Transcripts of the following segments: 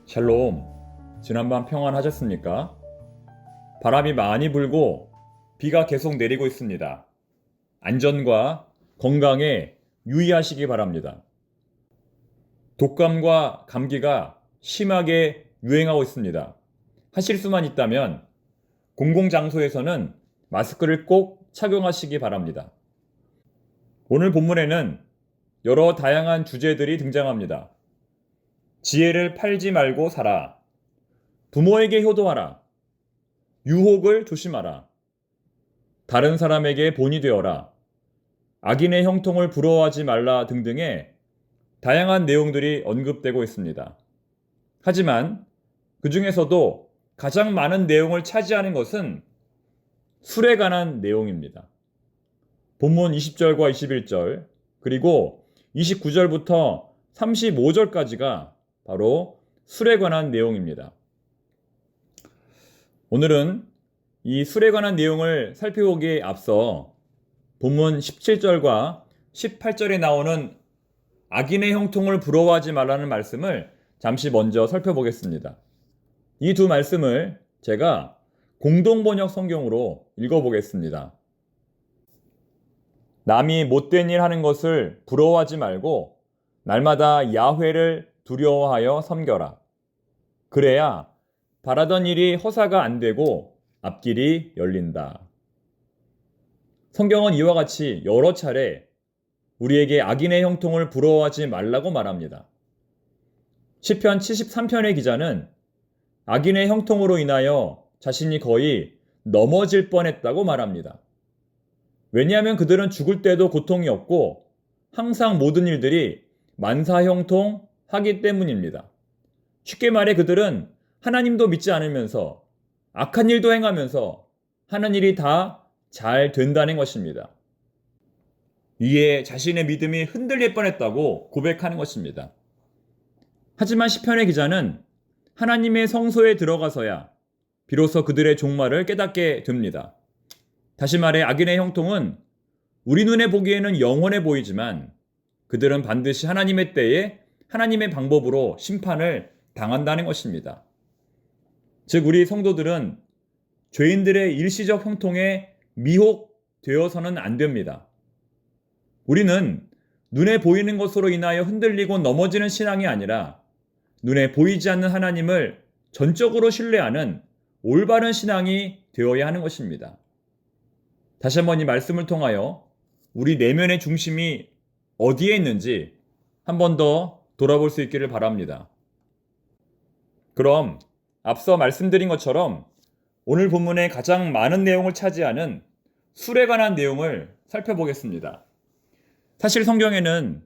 샬롬, 지난밤 평안하셨습니까? 바람이 많이 불고 비가 계속 내리고 있습니다. 안전과 건강에 유의하시기 바랍니다. 독감과 감기가 심하게 유행하고 있습니다. 하실 수만 있다면 공공장소에서는 마스크를 꼭 착용하시기 바랍니다. 오늘 본문에는 여러 다양한 주제들이 등장합니다. 지혜를 팔지 말고 살아. 부모에게 효도하라. 유혹을 조심하라. 다른 사람에게 본이 되어라. 악인의 형통을 부러워하지 말라 등등의 다양한 내용들이 언급되고 있습니다. 하지만 그 중에서도 가장 많은 내용을 차지하는 것은 술에 관한 내용입니다. 본문 20절과 21절 그리고 29절부터 35절까지가 바로 술에 관한 내용입니다. 오늘은 이 술에 관한 내용을 살펴보기에 앞서 본문 17절과 18절에 나오는 악인의 형통을 부러워하지 말라는 말씀을 잠시 먼저 살펴보겠습니다. 이 두 말씀을 제가 공동번역 성경으로 읽어보겠습니다. 남이 못된 일 하는 것을 부러워하지 말고 날마다 야훼를 두려워하여 섬겨라. 그래야 바라던 일이 허사가 안 되고 앞길이 열린다. 성경은 이와 같이 여러 차례 우리에게 악인의 형통을 부러워하지 말라고 말합니다. 시편 73편의 기자는 악인의 형통으로 인하여 자신이 거의 넘어질 뻔했다고 말합니다. 왜냐하면 그들은 죽을 때도 고통이 없고 항상 모든 일들이 만사형통하기 때문입니다. 쉽게 말해 그들은 하나님도 믿지 않으면서 악한 일도 행하면서 하는 일이 다 잘 된다는 것입니다. 이에 자신의 믿음이 흔들릴 뻔했다고 고백하는 것입니다. 하지만 시편의 기자는 하나님의 성소에 들어가서야 비로소 그들의 종말을 깨닫게 됩니다. 다시 말해 악인의 형통은 우리 눈에 보기에는 영원해 보이지만 그들은 반드시 하나님의 때에 하나님의 방법으로 심판을 당한다는 것입니다. 즉 우리 성도들은 죄인들의 일시적 형통에 미혹되어서는 안 됩니다. 우리는 눈에 보이는 것으로 인하여 흔들리고 넘어지는 신앙이 아니라 눈에 보이지 않는 하나님을 전적으로 신뢰하는 올바른 신앙이 되어야 하는 것입니다. 다시 한번 이 말씀을 통하여 우리 내면의 중심이 어디에 있는지 한 번 더 돌아볼 수 있기를 바랍니다. 그럼 앞서 말씀드린 것처럼 오늘 본문에 가장 많은 내용을 차지하는 술에 관한 내용을 살펴보겠습니다. 사실 성경에는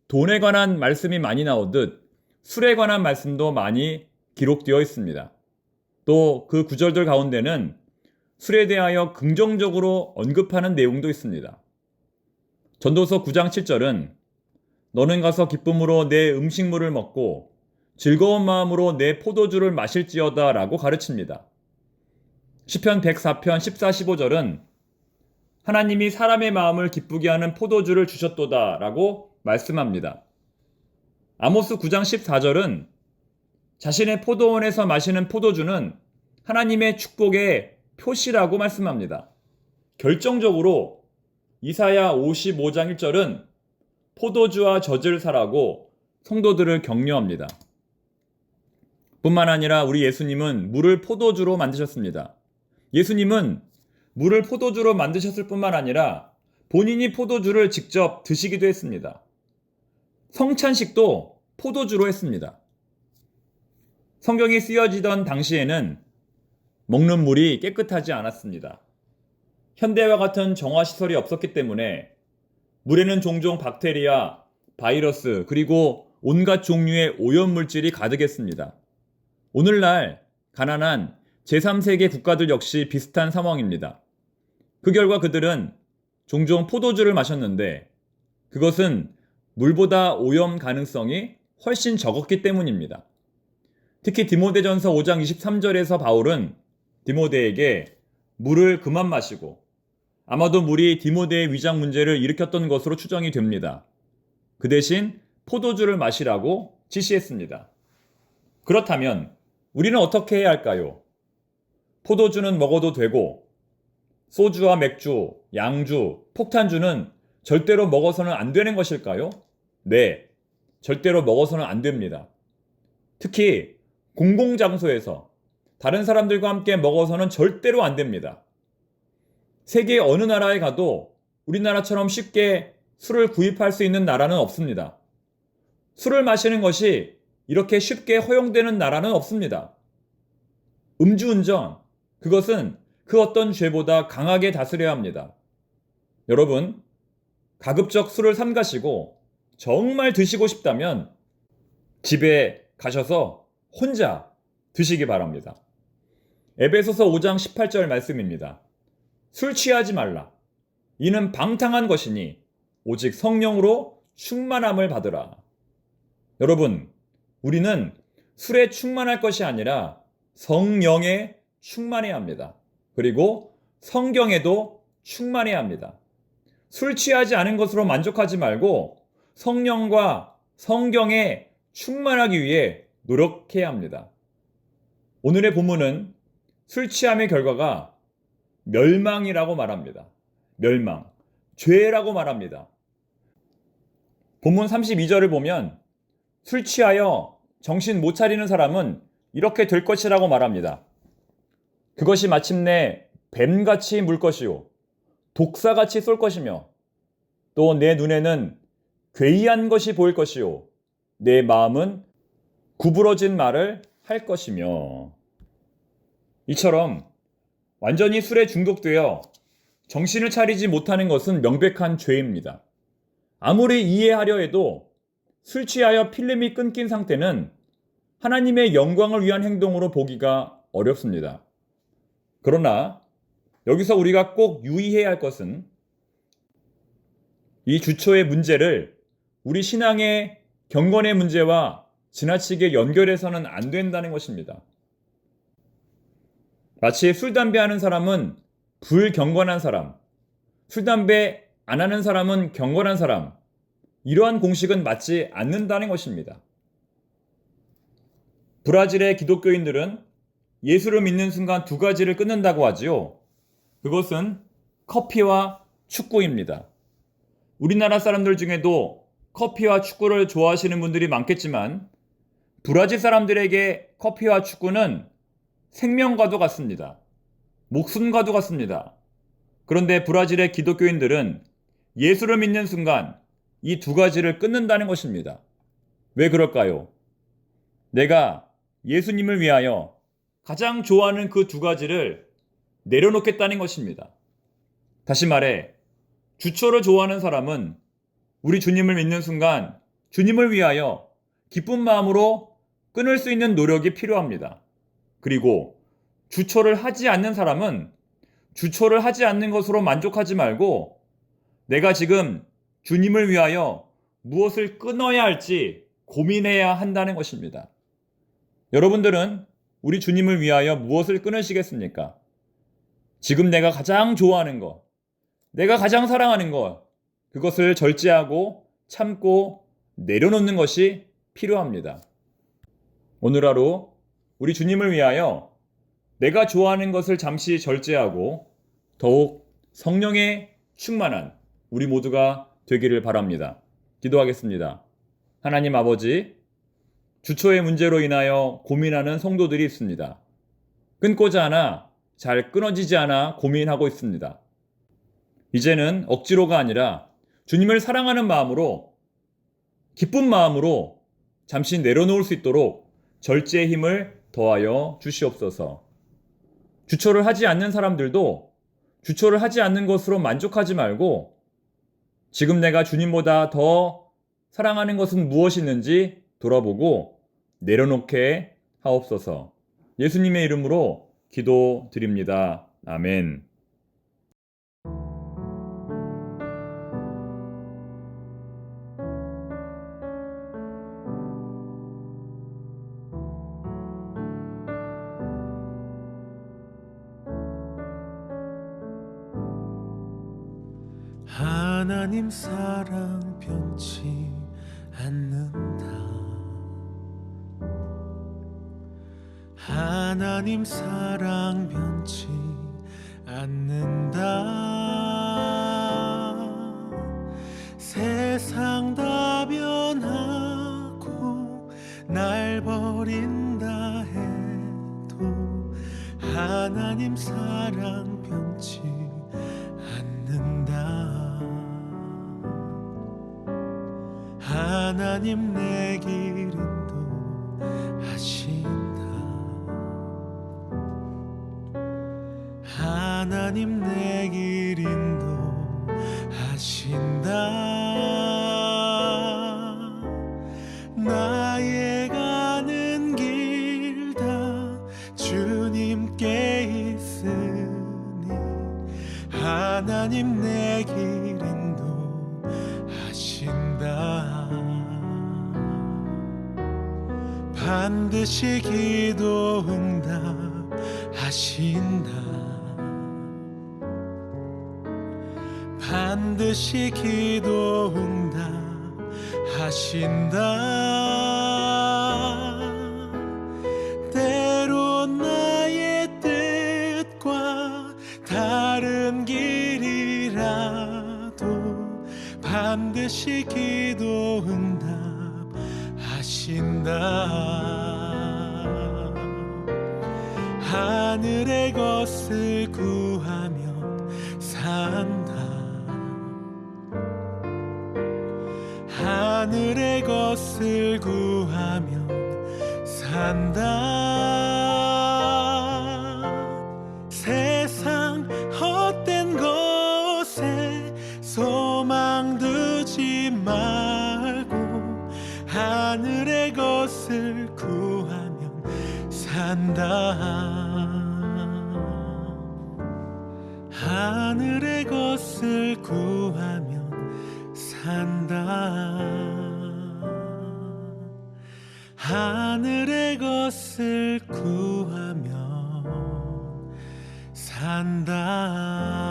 돈에 관한 말씀이 많이 나오듯 술에 관한 말씀도 많이 기록되어 있습니다. 또 그 구절들 가운데는 술에 대하여 긍정적으로 언급하는 내용도 있습니다. 전도서 9장 7절은 너는 가서 기쁨으로 내 음식물을 먹고 즐거운 마음으로 내 포도주를 마실지어다 라고 가르칩니다. 시편 104편 14, 15절은 하나님이 사람의 마음을 기쁘게 하는 포도주를 주셨도다 라고 말씀합니다. 아모스 9장 14절은 자신의 포도원에서 마시는 포도주는 하나님의 축복의 표시라고 말씀합니다. 결정적으로 이사야 55장 1절은 포도주와 젖을 사라고 성도들을 격려합니다. 뿐만 아니라 우리 예수님은 물을 포도주로 만드셨습니다. 예수님은 물을 포도주로 만드셨을 뿐만 아니라 본인이 포도주를 직접 드시기도 했습니다. 성찬식도 포도주로 했습니다. 성경이 쓰여지던 당시에는 먹는 물이 깨끗하지 않았습니다. 현대와 같은 정화시설이 없었기 때문에 물에는 종종 박테리아, 바이러스, 그리고 온갖 종류의 오염물질이 가득했습니다. 오늘날 가난한 제3세계 국가들 역시 비슷한 상황입니다. 그 결과 그들은 종종 포도주를 마셨는데 그것은 물보다 오염 가능성이 훨씬 적었기 때문입니다. 특히 디모데전서 5장 23절에서 바울은 디모데에게 물을 그만 마시고 아마도 물이 디모데의 위장 문제를 일으켰던 것으로 추정이 됩니다. 그 대신 포도주를 마시라고 지시했습니다. 그렇다면 우리는 어떻게 해야 할까요? 포도주는 먹어도 되고 소주와 맥주, 양주, 폭탄주는 절대로 먹어서는 안 되는 것일까요? 네, 절대로 먹어서는 안 됩니다. 특히 공공장소에서 다른 사람들과 함께 먹어서는 절대로 안 됩니다. 세계 어느 나라에 가도 우리나라처럼 쉽게 술을 구입할 수 있는 나라는 없습니다. 술을 마시는 것이 이렇게 쉽게 허용되는 나라는 없습니다. 음주운전, 그것은 그 어떤 죄보다 강하게 다스려야 합니다. 여러분, 가급적 술을 삼가시고 정말 드시고 싶다면 집에 가셔서 혼자 드시기 바랍니다. 에베소서 5장 18절 말씀입니다. 술 취하지 말라. 이는 방탕한 것이니 오직 성령으로 충만함을 받으라. 여러분, 우리는 술에 충만할 것이 아니라 성령에 충만해야 합니다. 그리고 성경에도 충만해야 합니다. 술 취하지 않은 것으로 만족하지 말고 성령과 성경에 충만하기 위해 노력해야 합니다. 오늘의 본문은 술 취함의 결과가 멸망이라고 말합니다. 멸망, 죄라고 말합니다. 본문 32절을 보면 술 취하여 정신 못 차리는 사람은 이렇게 될 것이라고 말합니다. 그것이 마침내 뱀같이 물 것이요 독사같이 쏠 것이며 또 내 눈에는 괴이한 것이 보일 것이요 내 마음은 구부러진 말을 할 것이며. 이처럼 완전히 술에 중독되어 정신을 차리지 못하는 것은 명백한 죄입니다. 아무리 이해하려 해도 술 취하여 필름이 끊긴 상태는 하나님의 영광을 위한 행동으로 보기가 어렵습니다. 그러나 여기서 우리가 꼭 유의해야 할 것은 이 주초의 문제를 우리 신앙의 경건의 문제와 지나치게 연결해서는 안 된다는 것입니다. 마치 술, 담배 하는 사람은 불경건한 사람, 술, 담배 안 하는 사람은 경건한 사람, 이러한 공식은 맞지 않는다는 것입니다. 브라질의 기독교인들은 예수를 믿는 순간 두 가지를 끊는다고 하지요. 그것은 커피와 축구입니다. 우리나라 사람들 중에도 커피와 축구를 좋아하시는 분들이 많겠지만 브라질 사람들에게 커피와 축구는 생명과도 같습니다. 목숨과도 같습니다. 그런데 브라질의 기독교인들은 예수를 믿는 순간 이 두 가지를 끊는다는 것입니다. 왜 그럴까요? 내가 예수님을 위하여 가장 좋아하는 그 두 가지를 내려놓겠다는 것입니다. 다시 말해, 주초를 좋아하는 사람은 우리 주님을 믿는 순간 주님을 위하여 기쁜 마음으로 끊을 수 있는 노력이 필요합니다. 그리고 주초를 하지 않는 사람은 주초를 하지 않는 것으로 만족하지 말고 내가 지금 주님을 위하여 무엇을 끊어야 할지 고민해야 한다는 것입니다. 여러분들은 우리 주님을 위하여 무엇을 끊으시겠습니까? 지금 내가 가장 좋아하는 것, 내가 가장 사랑하는 것, 그것을 절제하고 참고 내려놓는 것이 필요합니다. 오늘 하루 우리 주님을 위하여 내가 좋아하는 것을 잠시 절제하고 더욱 성령에 충만한 우리 모두가 되기를 바랍니다. 기도하겠습니다. 하나님 아버지, 주초의 문제로 인하여 고민하는 성도들이 있습니다. 끊고자 하나 잘 끊어지지 않아 고민하고 있습니다. 이제는 억지로가 아니라 주님을 사랑하는 마음으로, 기쁜 마음으로 잠시 내려놓을 수 있도록 절제의 힘을 더하여 주시옵소서. 주초를 하지 않는 사람들도 주초를 하지 않는 것으로 만족하지 말고 지금 내가 주님보다 더 사랑하는 것은 무엇이 있는지 돌아보고 내려놓게 하옵소서. 예수님의 이름으로 기도드립니다. 아멘. 하나님 사랑 변치 않는다. 하나님 사랑 변치 않는다. 세상 다 변하고 날 버린다 해도 하나님 사랑 변치 않는다. 하나님 내 길 인도하신다. 하나님 내 길 인도하신다. 나의 가는 길 다 주님께 있으니 하나님 내 길 인도하신다. 반드시 기도 응답하신다. 반드시 기도 응답하신다. 때론 나의 뜻과 다른 길이라도 반드시 기도 응답하신다. 하늘의 것을 구하면 산다. 하늘의 것을 구하면 산다. 세상 헛된 것에 소망 두지 말고 하늘의 것을 구하면 산다. 하늘의 것을 구하면 산다. 하늘의 것을 구하면 산다.